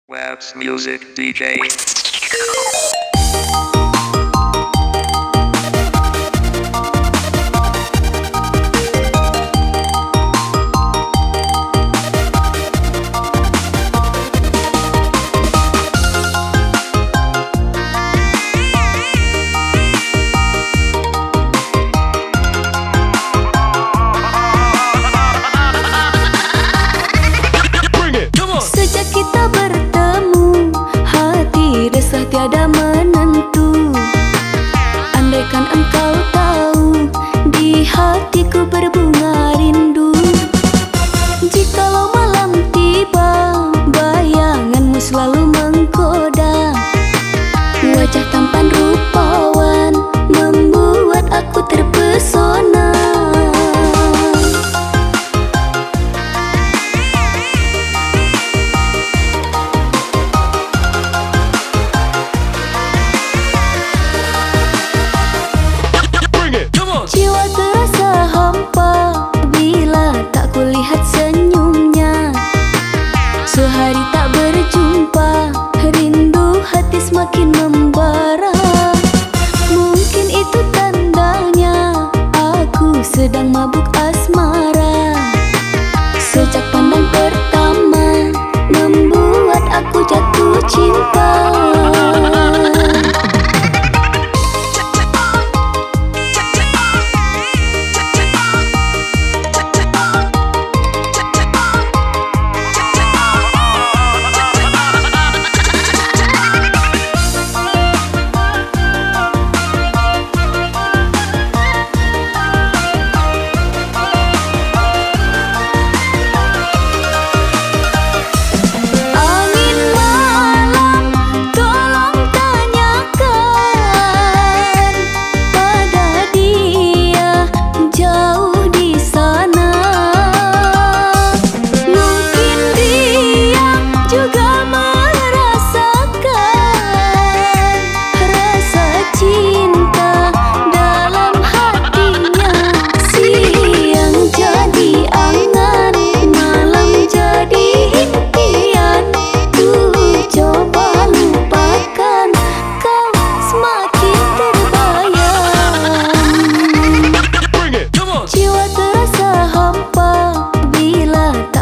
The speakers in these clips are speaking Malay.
Webs Music DJ. Sejak kita bertemu, hati resah tiada menentu. Andaikan engkau tahu, di hatiku berbunga rindu. Jikalau malam tiba, bayanganmu selalu menggoda. Wajah tampan rupawan membuat aku terpesona. Jiwa terasa hampa bila tak kulihat senyumnya. Sehari tak berjumpa, rindu hati semakin membara. Mungkin itu tandanya aku sedang mabuk asmara. Sejak pandang pertama membuat aku jatuh cinta.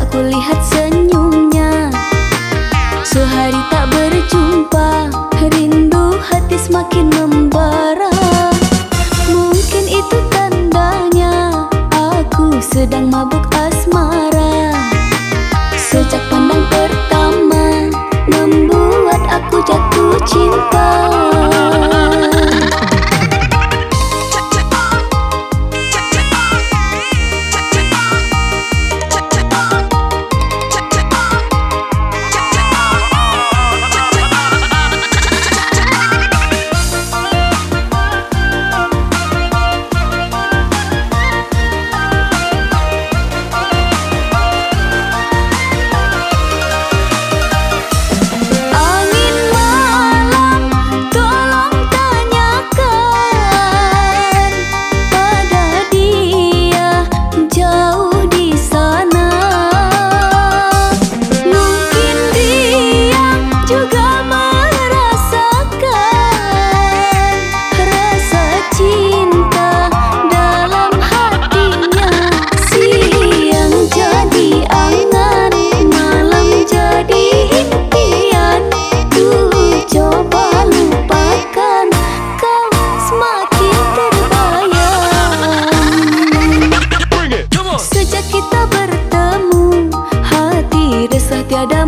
Kulihat senyumnya, sehari tak berjumpa, rindu hati semakin membara. Mungkin itu tandanya aku sedang mabuk asmara. Sejak pandang pertama membuat aku jatuh cinta. Sejak kita bertemu, hati resah tiada